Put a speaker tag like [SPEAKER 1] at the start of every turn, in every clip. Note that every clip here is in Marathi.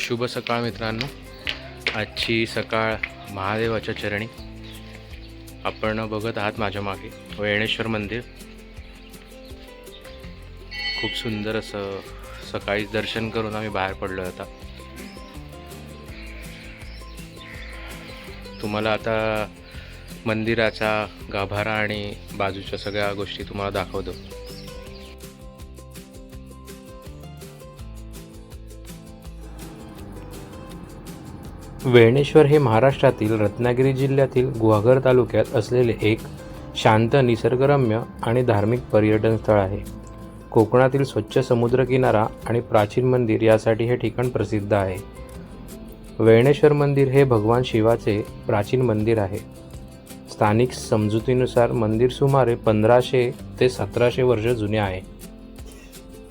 [SPEAKER 1] शुभ सकाळ मित्रांनो. आजची सकाळ महादेवाच्या चरणी. आपण बघत आहात माझ्या मागे वेळणेश्वर मंदिर. खूप सुंदर असं सकाळी दर्शन करून आम्ही बाहेर पडलो आता. तुम्हाला आता मंदिराचा गाभारा आणि बाजूच्या सगळ्या गोष्टी तुम्हाला दाखवतो. वेळणेश्वर हे महाराष्ट्रातील रत्नागिरी जिल्ह्यातील गुहागर तालुक्यात असलेले एक शांत, निसर्गरम्य आणि धार्मिक पर्यटन स्थळ आहे. कोकणातील स्वच्छ समुद्रकिनारा आणि प्राचीन मंदिर यासाठी हे ठिकाण प्रसिद्ध आहे. वेळणेश्वर मंदिर हे भगवान शिवाचे प्राचीन मंदिर आहे. स्थानिक समजुतीनुसार मंदिर सुमारे 1500 ते 1700 वर्ष जुने आहे.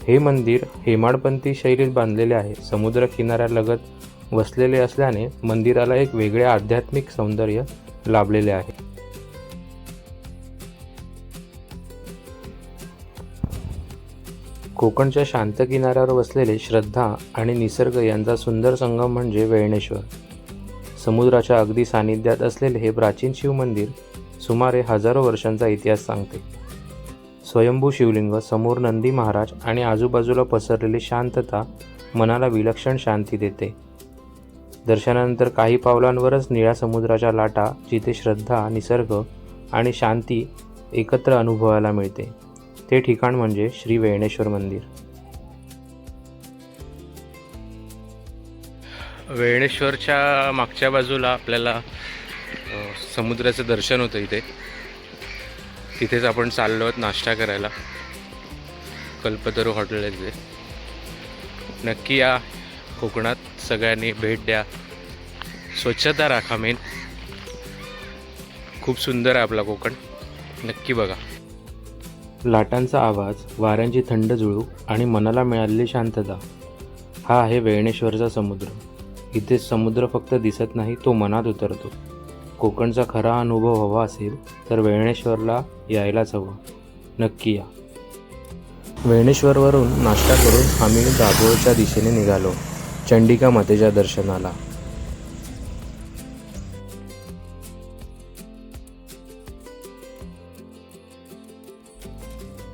[SPEAKER 1] हे मंदिर हेमाडपंथी शैलीत बांधलेले आहे. समुद्र किनाऱ्यालगत वसलेले असल्याने मंदिराला एक वेगळे आध्यात्मिक सौंदर्य लाभलेले आहे. कोकणच्या शांत किनाऱ्यावर वसलेले श्रद्धा आणि निसर्ग यांचा सुंदर संगम म्हणजे वेळणेश्वर. समुद्राच्या अगदी सानिध्यात असलेले हे प्राचीन शिव मंदिर सुमारे हजारो वर्षांचा इतिहास सांगते. स्वयंभू शिवलिंग, समोर नंदी महाराज आणि आजूबाजूला पसरलेली शांतता मनाला विलक्षण शांती देते. दर्शनानंतर काही पावलांवरच निळ्या समुद्राच्या लाटा, जिथे श्रद्धा, निसर्ग आणि शांती एकत्र अनुभवायला मिळते. ते ठिकाण म्हणजे श्री वेळणेश्वर मंदिर. वेळणेश्वरच्या मागच्या बाजूला आपल्याला समुद्राचं दर्शन होतं. तिथेच आपण चाललो आहोत नाश्ता करायला. कल्पतरू हॉटेल आहे. नक्की या कोकणात, सगळ्यांनी भेट द्या. स्वच्छता राखा. मेन खूप सुंदर आहे आपला कोकण. नक्की बघा. लाटांचा आवाज, वाऱ्यांची थंड झुळूक आणि मनाला मिळालेली शांतता, हा आहे वेळणेश्वरचा समुद्र. इथे समुद्र फक्त दिसत नाही, तो मनात उतरतो. कोकणचा खरा अनुभव हवा असेल तर वेळणेश्वरला यायलाच हवं. नक्की या. वेळणेश्वरवरून नाश्ता करून आम्ही दाभोळच्या दिशेने निघालो चंडिका मातेच्या दर्शनाला.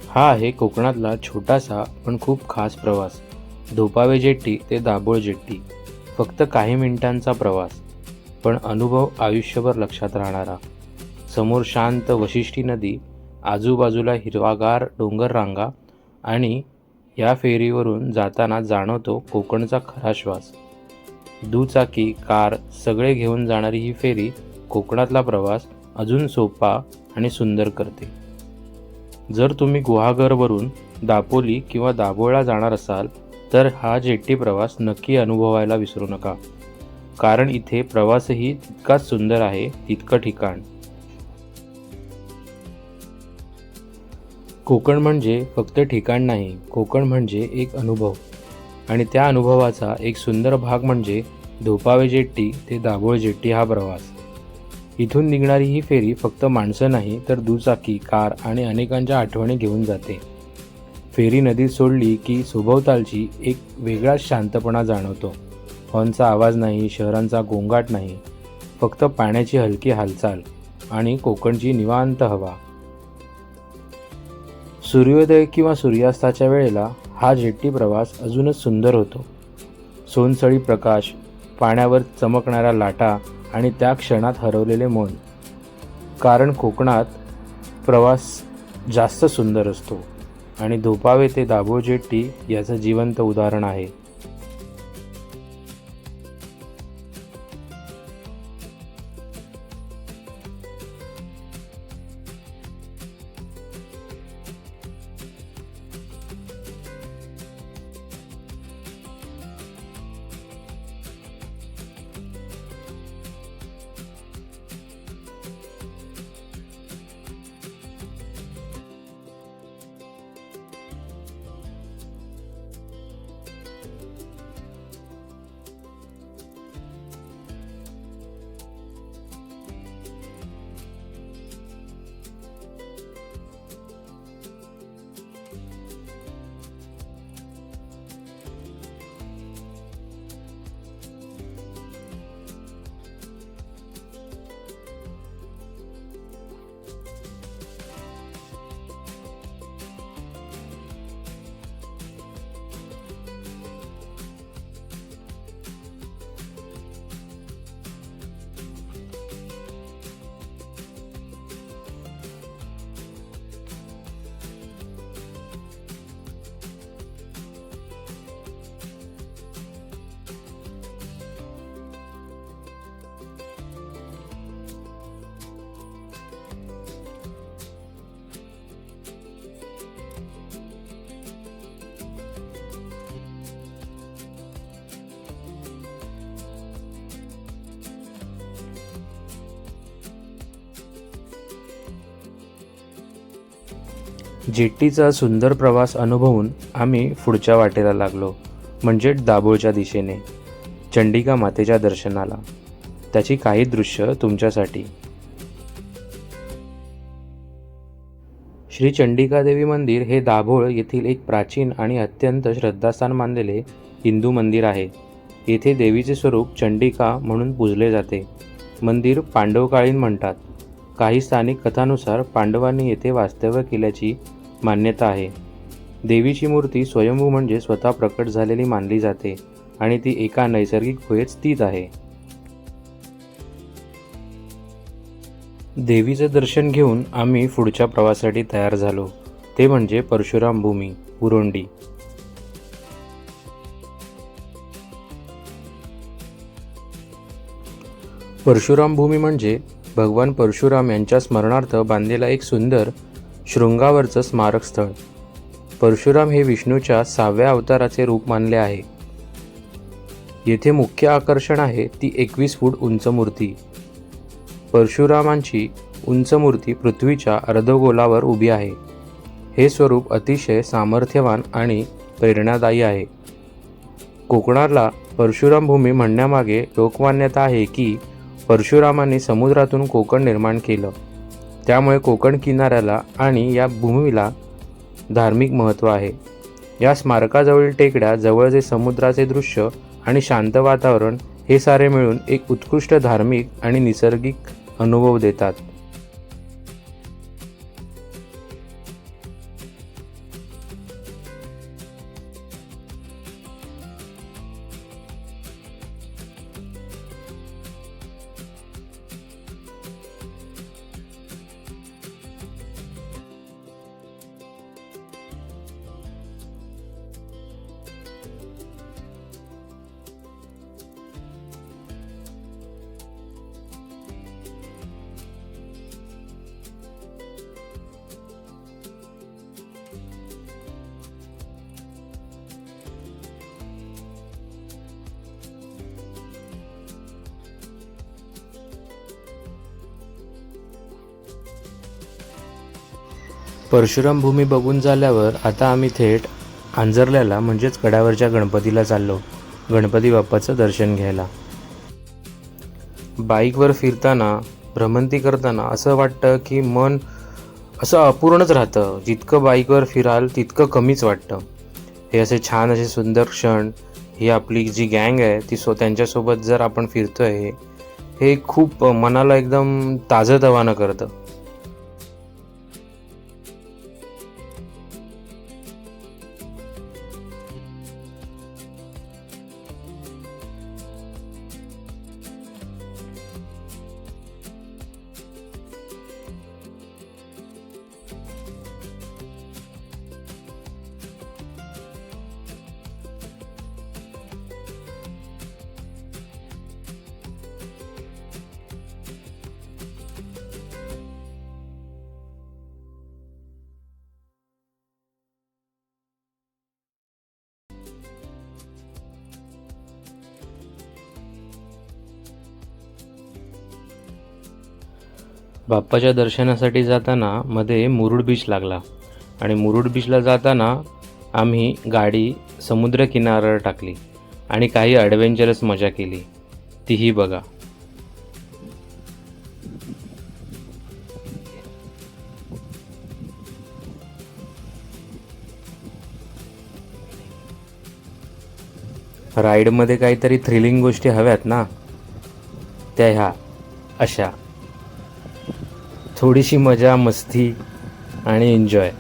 [SPEAKER 1] हा आहे कोकणातला छोटासा पण खूप खास प्रवास. धोपावे जेट्टी ते दाभोळ जेट्टी. फक्त काही मिनिटांचा प्रवास, पण अनुभव आयुष्यभर लक्षात राहणारा. समोर शांत वशिष्ठी नदी, आजूबाजूला हिरवागार डोंगर रांगा आणि या फेरीवरून जाताना जाणवतो कोकणचा खरा श्वास. दुचाकी, कार सगळे घेऊन जाणारी ही फेरी कोकणातला प्रवास अजून सोपा आणि सुंदर करते. जर तुम्ही गुहागरवरून दापोली किंवा दाभोळला जाणार असाल तर हा जेट्टी प्रवास नक्की अनुभवायला विसरू नका. कारण इथे प्रवासही तितकाच सुंदर आहे, तितकं ठिकाण. कोकण म्हणजे फक्त ठिकाण नाही, कोकण म्हणजे एक अनुभव. आणि त्या अनुभवाचा एक सुंदर भाग म्हणजे धोपावे जेट्टी ते दाभोळ जेट्टी हा प्रवास. इथून निघणारी ही फेरी फक्त माणसं नाही तर दुचाकी, कार आणि अनेकांच्या आठवणी घेऊन जाते. फेरी नदीत सोडली की सभोवतालची एक वेगळाच शांतपणा जाणवतो. हॉर्नचा आवाज नाही, शहरांचा गोंगाट नाही, फक्त पाण्याची हलकी हालचाल आणि कोकणची निवांत हवा. सूर्योदय किंवा सूर्यास्ताच्या वेळेला हा जेट्टी प्रवास अजूनच सुंदर होतो. सोनसळी प्रकाश, पाण्यावर चमकणाऱ्या लाटा आणि त्या क्षणात हरवलेले मन. कारण कोकणात प्रवास जास्त सुंदर असतो आणि धोपावे ते दाभोळ जेट्टी याचं जिवंत उदाहरण आहे. जेट्टीचा सुंदर प्रवास अनुभवून आम्ही पुढच्या वाटेला लागलो, म्हणजे दाभोळच्या दिशेने चंडिका मातेच्या दर्शनाला. त्याची काही दृश्य तुमच्यासाठी. श्री चंडिका देवी मंदिर हे दाभोळ येथील एक प्राचीन आणि अत्यंत श्रद्धास्थान मानलेले हिंदू मंदिर आहे. येथे देवीचे स्वरूप चंडिका म्हणून पूजले जाते. मंदिर पांडवकालीन म्हणतात. काही स्थानिक कथानुसार पांडवांनी येथे वास्तव्य केल्याची मान्यता आहे. देवीची मूर्ती स्वयंभू म्हणजे स्वतः प्रकट झालेली मानली जाते आणि ती एका नैसर्गिक गुहेत स्थित आहे. देवीचे दर्शन घेऊन आम्ही पुढच्या प्रवासासाठी तयार झालो, ते म्हणजे परशुराम भूमी, उरोंडी. परशुराम भूमी म्हणजे भगवान परशुराम यांच्या स्मरणार्थ बांधलेला एक सुंदर शृंगावरचं स्मारक स्थळ. परशुराम हे विष्णूच्या 6व्या अवताराचे रूप मानले आहे. येथे मुख्य आकर्षण आहे ती 21 फूट उंच मूर्ती. परशुरामांची उंच मूर्ती पृथ्वीच्या अर्धगोलावर उभी आहे. हे स्वरूप अतिशय सामर्थ्यवान आणि प्रेरणादायी आहे. कोकणाला परशुराम भूमी म्हणण्यामागे लोकमान्यता आहे की परशुरामांनी समुद्रातून कोकण निर्माण केलं. त्यामुळे कोकण किनाऱ्याला आणि या भूमीला धार्मिक महत्त्व आहे. या स्मारकाजवळील टेकड्या, जवळचे समुद्राचे दृश्य आणि शांत वातावरण हे सारे मिळून एक उत्कृष्ट धार्मिक आणि निसर्गिक अनुभव देतात. परशुराम भूमी बघून झाल्यावर आता आम्ही थेट आंजर्ल्याला म्हणजेच कड्यावरच्या गणपतीला चाललो, गणपती बाप्पाचं दर्शन घ्यायला. बाईकवर फिरताना, भ्रमंती करताना असं वाटतं की मन असं अपूर्णच राहतं. जितकं बाईकवर फिराल तितकं कमीच वाटतं. हे असे छान असे सुंदर क्षण, ही आपली जी गँग आहे ती त्यांच्यासोबत जर आपण फिरतोय, हे खूप मनाला एकदम ताजंतवानं करतं. बाप्पाच्या दर्शनासाठी जाताना मध्ये मुरुड बीच लागला आणि मुरुड बीचला जाताना आम्ही गाडी समुद्र किनाऱ्यावर टाकली आणि काही ॲडव्हेंचरस मजा केली, तीही बघा. राईडमध्ये काहीतरी थ्रिलिंग गोष्टी हव्यात ना, त्या ह्या अशा. थोडीशी मजा, मस्ती आणि एन्जॉय.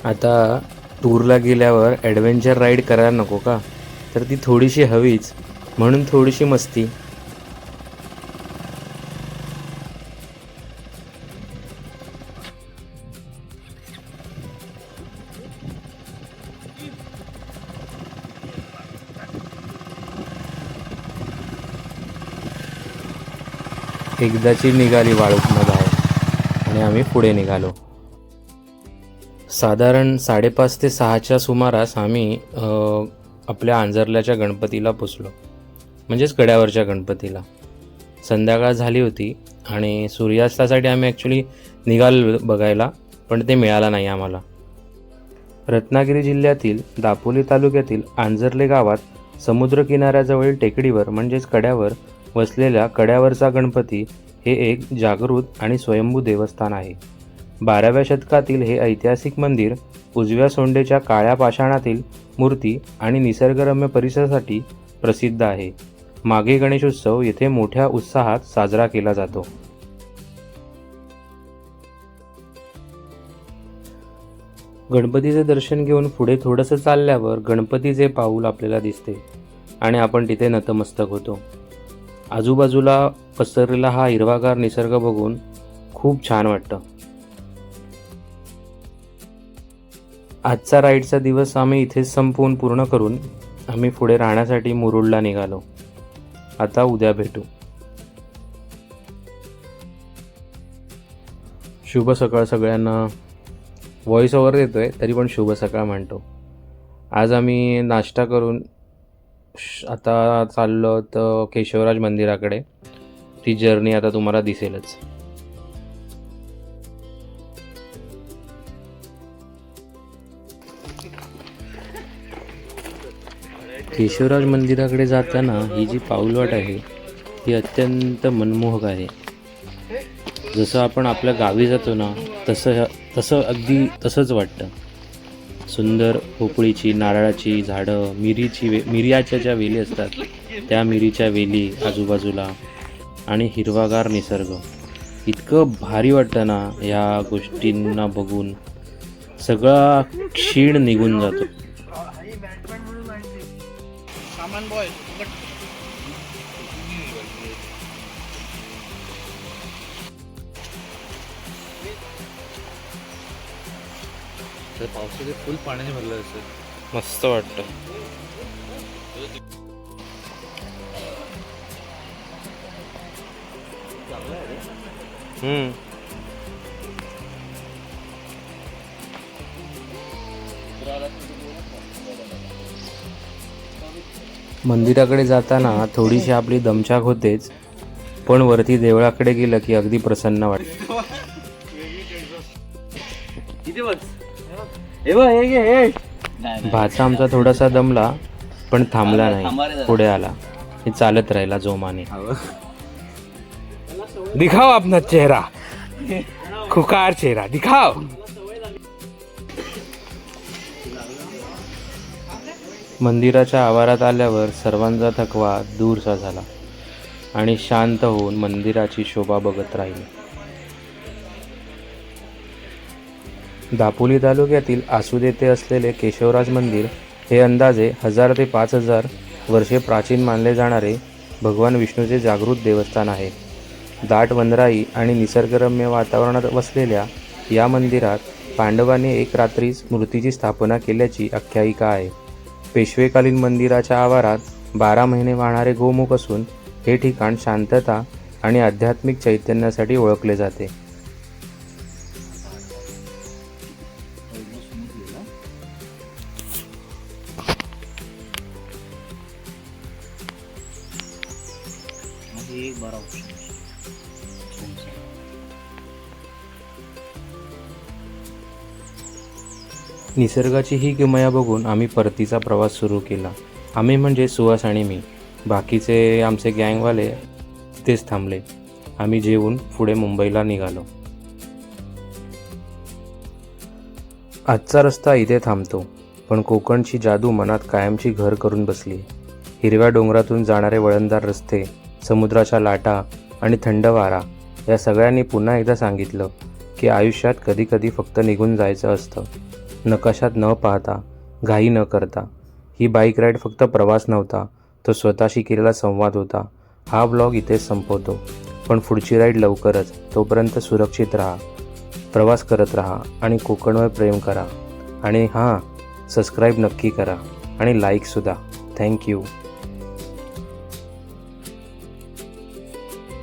[SPEAKER 1] आता टूरला गेल्यावर ॲडव्हेंचर राईड करायला नको का, तर ती थोडीशी हवीच, म्हणून थोडीशी मस्ती. एकदाची निघाली वाळूतनं बाहेर आणि आम्ही पुढे निघालो. साधारण 5:30 ते 6च्या सुमारास आम्ही आपल्या आंजर्ल्याच्या गणपतीला पोचलो, म्हणजेच कड्यावरच्या गणपतीला. संध्याकाळ झाली होती आणि सूर्यास्तासाठी आम्ही ॲक्च्युली निघालो बघायला, पण ते मिळालं नाही आम्हाला. रत्नागिरी जिल्ह्यातील दापोली तालुक्यातील आंजर्ले गावात समुद्रकिनाऱ्याजवळील टेकडीवर म्हणजेच कड्यावर वसलेल्या कड्यावरचा गणपती हे एक जागृत आणि स्वयंभू देवस्थान आहे. 12व्या शतकातील हे ऐतिहासिक मंदिर उजव्या सोंडेच्या काळ्या पाषाणातील मूर्ती आणि निसर्गरम्य परिसरासाठी प्रसिद्ध आहे. मागे गणेशोत्सव येथे मोठ्या उत्साहात साजरा केला जातो. गणपतीचे दर्शन घेऊन पुढे थोडंसं चालल्यावर गणपतीचे पाऊल आपल्याला दिसते आणि आपण तिथे नतमस्तक होतो. आजूबाजूला पसरलेला हा हिरवागार निसर्ग बघून खूप छान वाटतं. आजचा राईडचा दिवस आम्ही इथेच संपवून पूर्ण करून आम्ही पुढे राहण्यासाठी मुरुडला निघालो. आता उद्या भेटू. शुभ सकाळ सगळ्यांना. व्हॉइस ओव्हर देतोय तरी पण शुभ सकाळ म्हणतो. आज आम्ही नाश्ता करून आता चाललो तर केशवराज मंदिराकडे. ती जर्नी आता तुम्हाला दिसेलच. केशवराज मंदिराकडे जाताना ही जी पाऊलवाट आहे ही अत्यंत मनमोहक आहे. जसं आपण आपल्या गावी जातो ना तसं अगदी तसंच वाटतं. सुंदर पोपळीची, नारळाची झाडं, मिरीच्या ज्या वेली असतात त्या मिरीच्या वेली आजूबाजूला आणि हिरवागार निसर्ग. इतकं भारी वाटतं ना ह्या गोष्टींना बघून. सगळा क्षीण निघून जातो.
[SPEAKER 2] पावसाचे फुल पाण्याने भरलं असेल.
[SPEAKER 1] मस्त वाटतं. मंदिराकडे जाताना थोडीशी आपली दमछाक होतेच, पण वरती देवळाकडे गेलं की अगदी प्रसन्न वाटतं. भाचा आमचा थोडासा दमला पण थांबला नाही, पुढे आला. हे चालत राहिला जोमाने. दिखाओ अपना चेहरा, खुकार चेहरा दिखाओ. मंदिराच्या आवारात आल्यावर सर्वांचा थकवा दूरचा झाला आणि शांत होऊन मंदिराची शोभा बघत राहिले. दापोली तालुक्यातील आसूद येथे असलेले केशवराज मंदिर हे अंदाजे 1000 ते 5000 वर्षे प्राचीन मानले जाणारे भगवान विष्णूचे जागृत देवस्थान आहे. दाट वनराई आणि निसर्गरम्य वातावरणात वसलेल्या या मंदिरात पांडवांनी एक रात्रीच मूर्तीची स्थापना केल्याची आख्यायिका आहे. पेशवेकालीन मंदिराच्या आवारात 12 महिने वाहणारे गोमुख असून हे ठिकाण शांतता आणि आध्यात्मिक चैतन्यासाठी ओळखले जाते. निसर्गाची ही किमया बघून आम्ही परतीचा प्रवास सुरू केला. आम्ही म्हणजे सुहास आणि मी. बाकीचे आमचे गँगवाले तेच थांबले. आम्ही जेवून पुढे मुंबईला निघालो. आजचा रस्ता इथे थांबतो, पण कोकणची जादू मनात कायमची घर करून बसली. हिरव्या डोंगरातून जाणारे वळणदार रस्ते, समुद्राच्या लाटा आणि थंड वारा या सगळ्यांनी पुन्हा एकदा सांगितलं की आयुष्यात कधीकधी फक्त निघून जायचं असतं, नकाशात न पाहता, घाई न करता. ही बाईक राईड फक्त प्रवास नव्हता, तो स्वतःशी केलेला संवाद होता. हा ब्लॉग इथेच संपवतो, पण पुढची राईड लवकरच. तोपर्यंत सुरक्षित राहा, प्रवास करत राहा आणि कोकणवर प्रेम करा. आणि हां, सबस्क्राईब नक्की करा आणि लाईकसुद्धा. थँक्यू.